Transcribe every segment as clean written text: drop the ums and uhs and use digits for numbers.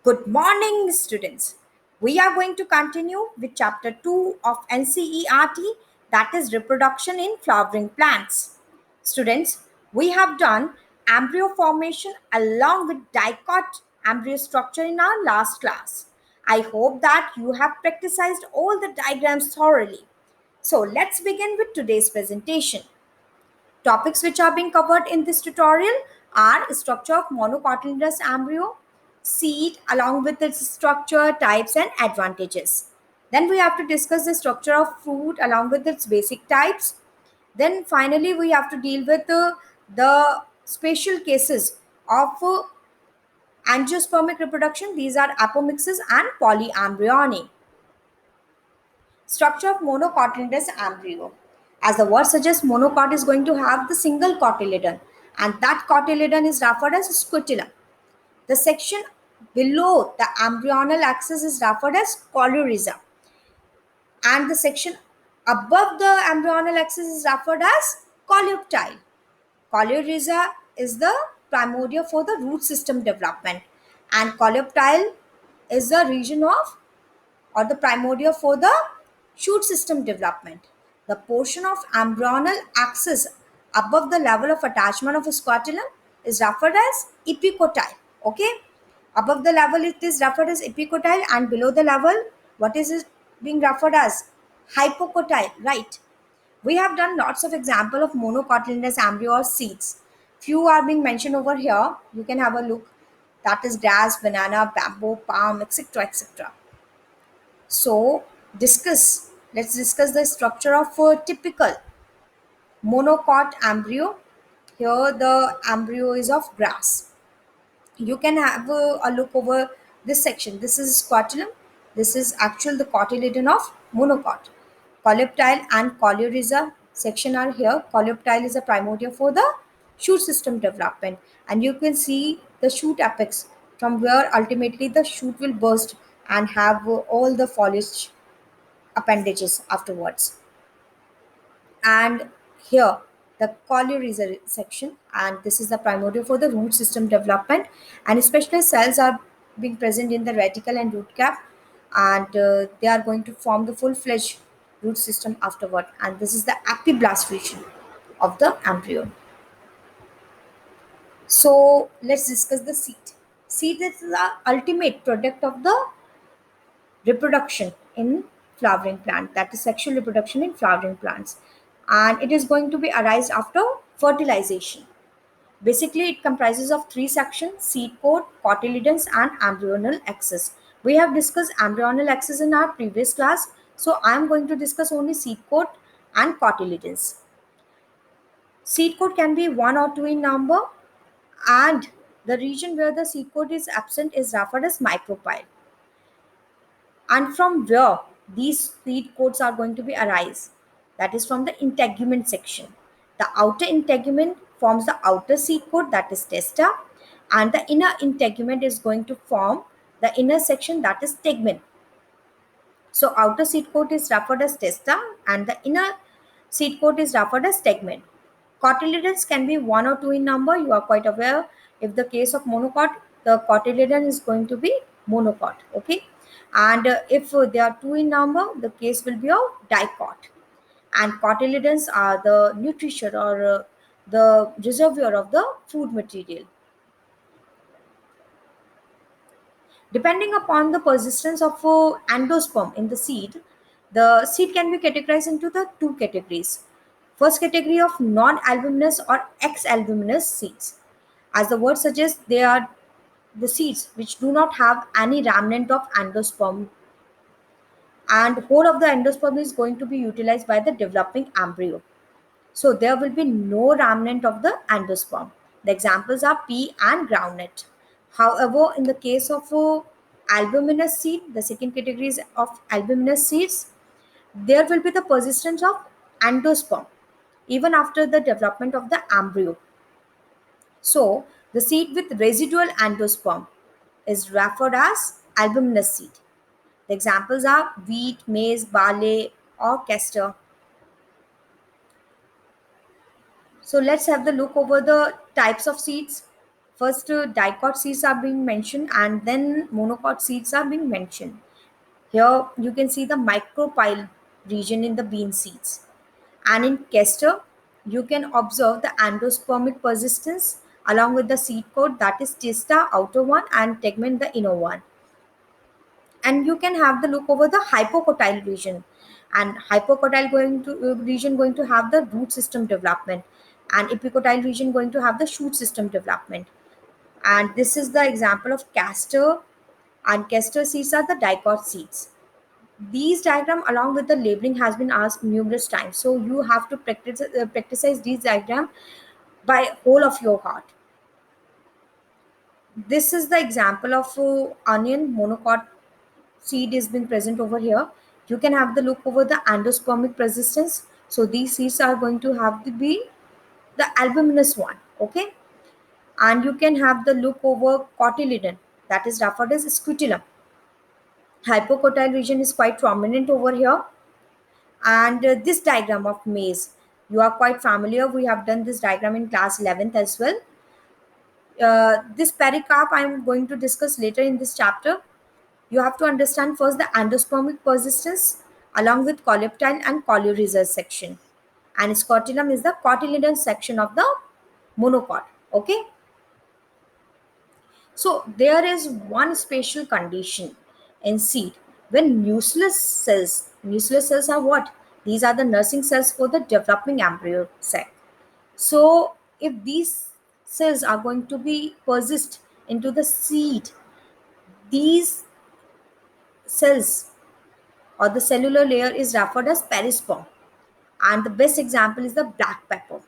Good morning, students. We are going to continue with chapter 2 of NCERT, that is reproduction in flowering plants. Students, we have done embryo formation along with dicot embryo structure in our last class. I hope that you have practiced all the diagrams thoroughly. So let's begin with today's presentation. Topics which are being covered in this tutorial are structure of monocotyledonous embryo, seed along with its structure, types and advantages. Then we have to discuss the structure of fruit along with its basic types. Then finally we have to deal with the special cases of angiospermic reproduction. These are apomixis and polyembryony. Structure of monocotyledonous embryo. As the word suggests, monocot is going to have the single cotyledon, and that cotyledon is referred as scutellum. The section below the embryonal axis is referred as coleorrhiza, and the section above the embryonal axis is referred as coleoptile. Coleorrhiza is the primordia for the root system development, and coleoptile is the region of or the primordia for the shoot system development. The portion of embryonal axis above the level of attachment of scutellum is referred as epicotyle. Okay, above the level it is referred as epicotyle, and below the level, what is it being referred as? Hypocotyle, right? We have done lots of example of monocotyledonous embryo or seeds. Few are being mentioned over here. You can have a look. That is grass, banana, bamboo, palm, etc., etc. So, let's discuss the structure of a typical monocot embryo. Here the embryo is of grass. You can have a look over this section. This is scutellum. This is actual the cotyledon of monocot. Coleoptile and coleorrhiza section are here. Coleoptile is a primordia for the shoot system development, and you can see the shoot apex from where ultimately the shoot will burst and have all the foliage appendages afterwards. And here the coleorrhiza section, and this is the primordial for the root system development, and especially cells are being present in the reticle and root cap, and they are going to form the full-fledged root system afterward, and this is the epiblast region of the embryo. So let's discuss the seed. Seed is the ultimate product of the reproduction in flowering plant, that is sexual reproduction in flowering plants, and it is going to be arise after fertilization. Basically it comprises of three sections: seed coat, cotyledons and embryonal axis. We have discussed embryonal axis in our previous class, so I am going to discuss only seed coat and cotyledons. Seed coat can be one or two in number, and the region where the seed coat is absent is referred as micropyle, and from where these seed coats are going to be arise, that is from the integument section. The outer integument forms the outer seed coat, that is testa, and the inner integument is going to form the inner section, that is tegmen. So outer seed coat is referred as testa and the inner seed coat is referred as tegmen. Cotyledons can be one or two in number. You are quite aware. If the case of monocot, the cotyledon is going to be monocot. Okay, and if they are two in number, the case will be of dicot. And cotyledons are the nutrition or the reservoir of the food material. Depending upon the persistence of endosperm in the seed can be categorized into the two categories. First category of non-albuminous or ex-albuminous seeds. As the word suggests, they are the seeds which do not have any remnant of endosperm, and whole of the endosperm is going to be utilized by the developing embryo. So there will be no remnant of the endosperm. The examples are pea and groundnut. However, in the case of albuminous seed, the second category is of albuminous seeds, there will be the persistence of endosperm even after the development of the embryo. So the seed with residual endosperm is referred as albuminous seed. The examples are wheat, maize, barley, or castor. So let's have the look over the types of seeds. First, dicot seeds are being mentioned, and then monocot seeds are being mentioned. Here you can see the micropyle region in the bean seeds. And in castor, you can observe the endospermic persistence along with the seed coat, that is testa outer one and tegment the inner one. And you can have the look over the hypocotyle region, and hypocotyle region going to have the root system development, and epicotyle region going to have the shoot system development. And this is the example of castor, and castor seeds are the dicot seeds. These diagram along with the labeling has been asked numerous times, so you have to practice these diagram by whole of your heart. This is the example of onion monocot seed is being present over here. You can have the look over the endospermic persistence. So these seeds are going to have to be the albuminous one. Okay. And you can have the look over cotyledon, that is referred as scutellum. Hypocotyle region is quite prominent over here. And this diagram of maize, you are quite familiar. We have done this diagram in class 11th as well. This pericarp I am going to discuss later in this chapter. You have to understand first the endospermic persistence along with coleoptile and coleorhiza section. And scutellum is the cotyledon section of the monocot. Okay. So there is one special condition in seed when nucleus cells are what? These are the nursing cells for the developing embryo sac. So if these cells are going to be persist into the seed, these cells or the cellular layer is referred as perisperm. And the best example is the black pepper.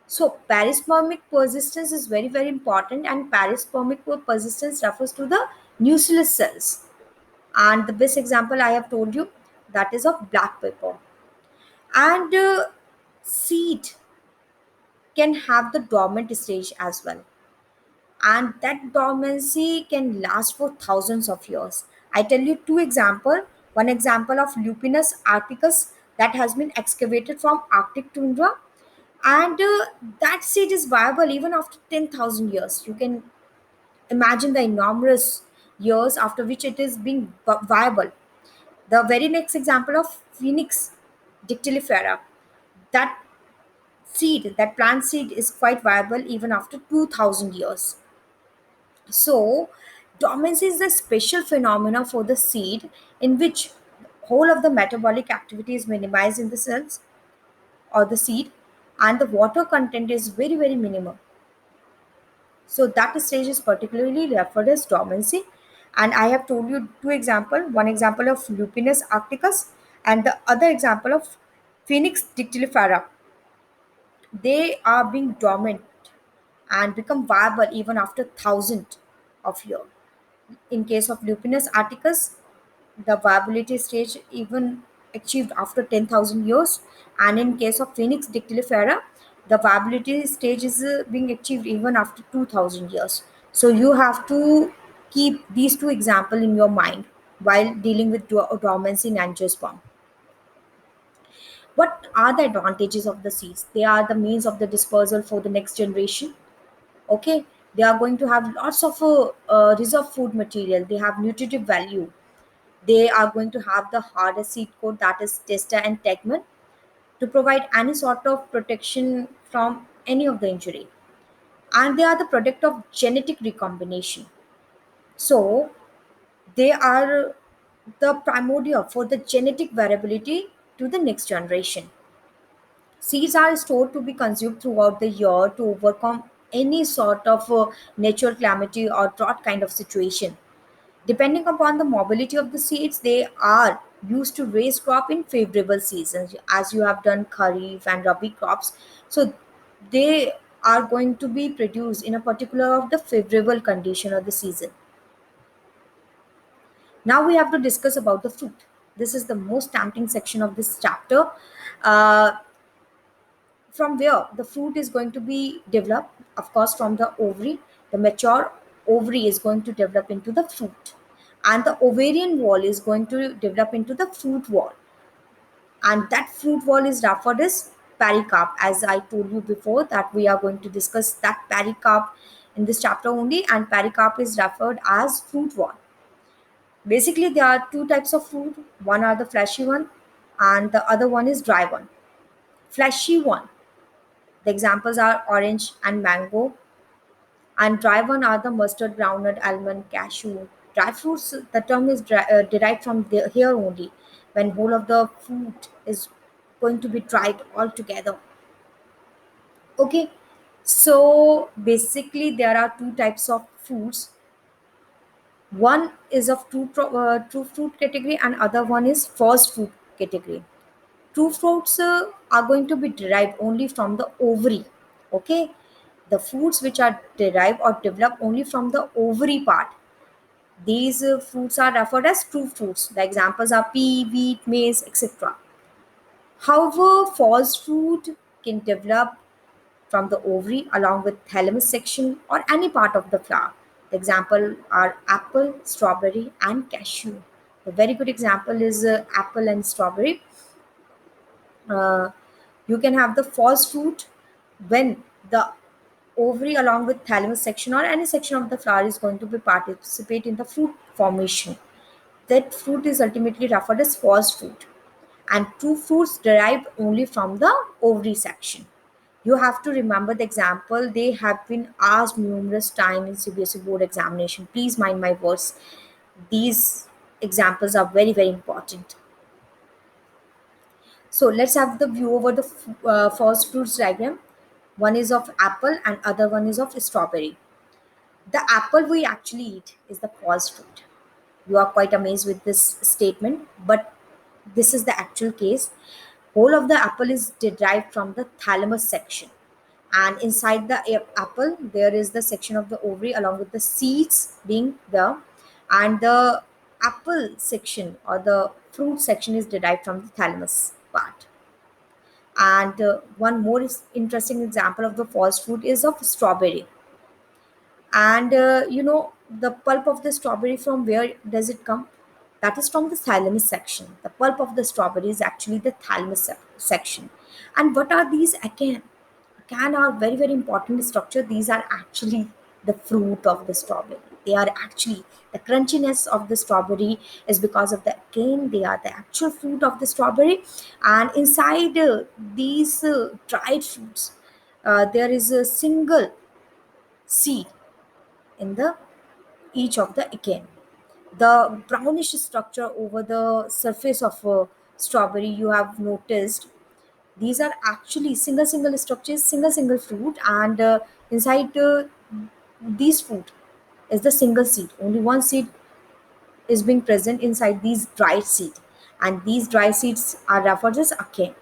So perispermic persistence is very very important, and perispermic persistence refers to the nucleus cells. And the best example I have told you, that is of black pepper. And seed can have the dormant stage as well, and that dormancy can last for thousands of years. I tell you two example. One example of Lupinus arcticus that has been excavated from Arctic tundra, and that seed is viable even after 10,000 years. You can imagine the enormous years after which it is being viable. The very next example of Phoenix dictylifera, that that plant seed is quite viable even after 2000 years. So, dormancy is a special phenomena for the seed in which whole of the metabolic activity is minimized in the cells or the seed, and the water content is very very minimal. So that stage is particularly referred as dormancy. And I have told you two examples. One example of Lupinus arcticus and the other example of Phoenix dictylifera. They are being dormant and become viable even after thousand of years. In case of Lupinus arcticus, the viability stage even achieved after 10,000 years, and in case of Phoenix dictylifera, the viability stage is being achieved even after 2,000 years. So you have to keep these two examples in your mind while dealing with dormancy and angiosperm. What are the advantages of the seeds? They are the means of the dispersal for the next generation. Okay, they are going to have lots of reserve food material. They have nutritive value. They are going to have the hardest seed coat, that is testa and tegment, to provide any sort of protection from any of the injury. And they are the product of genetic recombination. So they are the primordial for the genetic variability to the next generation. Seeds are stored to be consumed throughout the year to overcome any sort of natural calamity or drought kind of situation. Depending upon the mobility of the seeds, they are used to raise crop in favorable seasons, as you have done kharif and rabi crops. So they are going to be produced in a particular of the favorable condition of the season. Now we have to discuss about the fruit. This is the most tempting section of this chapter. Uh, from where the fruit is going to be developed, of course from the ovary. The mature ovary is going to develop into the fruit, and the ovarian wall is going to develop into the fruit wall, and that fruit wall is referred as pericarp. As I told you before that we are going to discuss that pericarp in this chapter only, and pericarp is referred as fruit wall. Basically, there are two types of fruit. One are the fleshy one, and the other one is dry one. Fleshy one, the examples are orange and mango, and dry one are the mustard, groundnut, almond, cashew. Dry fruits, the term is derived from here only, when whole of the fruit is going to be dried all together. Okay, so basically there are two types of fruits. One is of true fruit category, and other one is false fruit category. True fruits are going to be derived only from the ovary. Okay, the fruits which are derived or developed only from the ovary part, these fruits are referred as true fruits. The examples are pea, wheat, maize, etc. However, false fruit can develop from the ovary along with thalamus section or any part of the flower. The example are apple, strawberry, and cashew. A very good example is apple and strawberry. Uh, you can have the false fruit when the ovary along with thalamus section or any section of the flower is going to be participate in the fruit formation. That fruit is ultimately referred as false fruit, and true fruits derived only from the ovary section. You have to remember the example. They have been asked numerous times in CBSE board examination. Please mind my words. These examples are very, very important. So let's have the view over the false fruits diagram. One is of apple and other one is of strawberry. The apple we actually eat is the false fruit. You are quite amazed with this statement, but this is the actual case. Whole of the apple is derived from the thalamus section, and inside the apple there is the section of the ovary along with the seeds being there, and the apple section or the fruit section is derived from the thalamus part. And one more interesting example of the false fruit is of strawberry. And the pulp of the strawberry, from where does it come? That is from the thalamus section. The pulp of the strawberry is actually the thalamus section. And what are these again? Can are very, very important structure. These are actually the fruit of the strawberry. They are actually the crunchiness of the strawberry is because of the cane. They are the actual fruit of the strawberry, and inside these dried fruits, there is a single seed in the each of the cane. The brownish structure over the surface of a strawberry, you have noticed, these are actually single structures, single fruit, and inside these fruit is the single seed. Only one seed is being present inside these dried seed, and these dry seeds are referred as acane.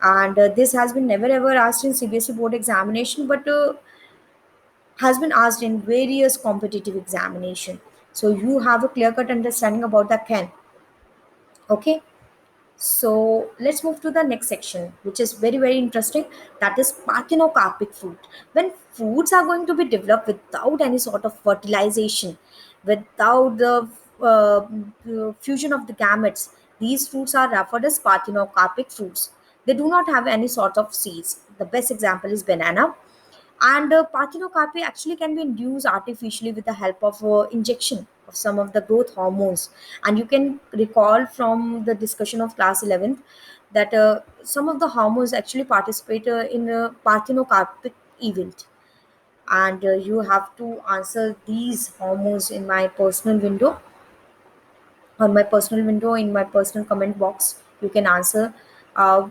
And this has been never ever asked in CBSE board examination, but has been asked in various competitive examination. So you have a clear cut understanding about the can. Okay. So let's move to the next section, which is very, very interesting. That is parthenocarpic fruit. When fruits are going to be developed without any sort of fertilization, without the fusion of the gametes, these fruits are referred as parthenocarpic fruits. They do not have any sort of seeds. The best example is banana. And parthenocarpy actually can be induced artificially with the help of injection of some of the growth hormones. And you can recall from the discussion of class 11th that some of the hormones actually participate in a parthenocarpic event. And you have to answer these hormones in my personal window, on my personal window, in my personal comment box. You can answer uh,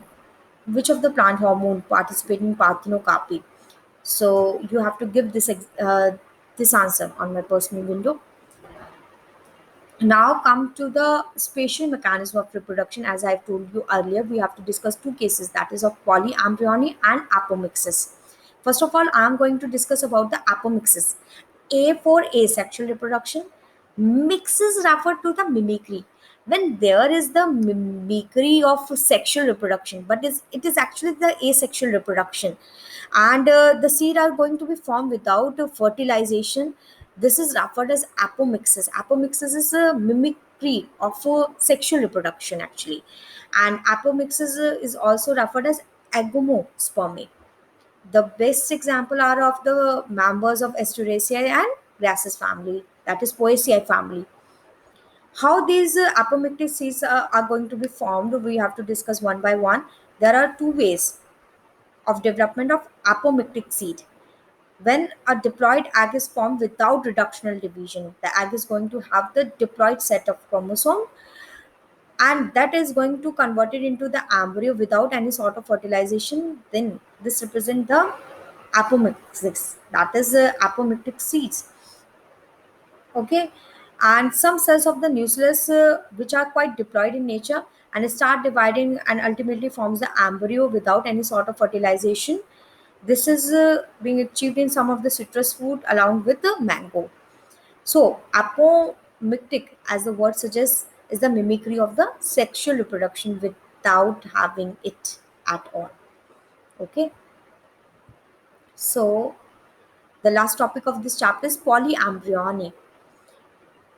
which of the plant hormone participate in parthenocarpy. So you have to give this answer on my personal window. Now come to the spatial mechanism of reproduction. As I've told you earlier, we have to discuss two cases, that is of polyembryony and apomixis. First of all, I am going to discuss about the apomixis. A for asexual reproduction. Mix is referred to the mimicry. When there is the mimicry of sexual reproduction, but it is actually the asexual reproduction, and the seed are going to be formed without fertilization. This is referred as apomixis. Apomixis is a mimicry of sexual reproduction actually, and apomixis is also referred as agomospermy. The best example are of the members of Asteraceae and Grasses family, that is Poaceae family. How these apomictic seeds are going to be formed, we have to discuss one by one. There are two ways of development of apomictic seed. When a diploid egg is formed without reductional division, the egg is going to have the diploid set of chromosome, and that is going to convert it into the embryo without any sort of fertilization. Then this represents the apomixis, that is apomictic seeds. Okay, and some cells of the nucleus which are quite diploid in nature and start dividing and ultimately forms the embryo without any sort of fertilization. This is being achieved in some of the citrus fruit along with the mango. So apomictic, as the word suggests, is the mimicry of the sexual reproduction without having it at all. Okay, so the last topic of this chapter is polyembryony.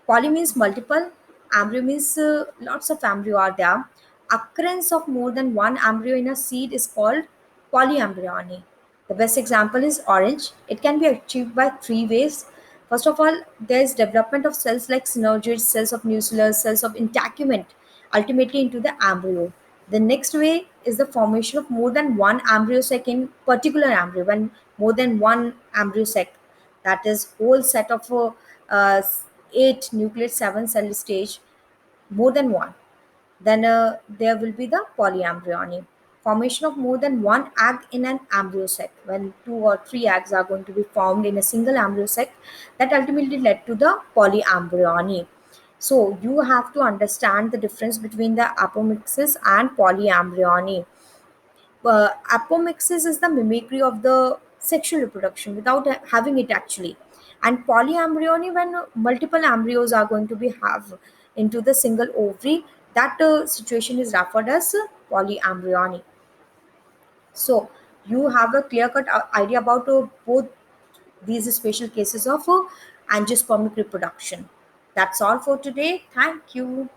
Poly means multiple, embryo means lots of embryo are there. Occurrence of more than one embryo in a seed is called polyembryony. The best example is orange. It can be achieved by three ways. First of all, there is development of cells like synergids, cells of nucleus, cells of integument, ultimately into the embryo. The next way is the formation of more than one embryo sac in particular embryo. When more than one embryo sac, that is whole set of uh, 8 nucleate 7 cell stage, more than one, then there will be the polyembryony. Formation of more than one egg in an embryo sac. When two or three eggs are going to be formed in a single embryo sac, that ultimately led to the polyembryony. So you have to understand the difference between the apomixis and polyembryony. Apomixis is the mimicry of the sexual reproduction without having it actually, and polyembryony when multiple embryos are going to be have into the single ovary, that situation is referred as polyembryony. So you have a clear cut idea about both these special cases of angiospermic reproduction. That's all for today. Thank you.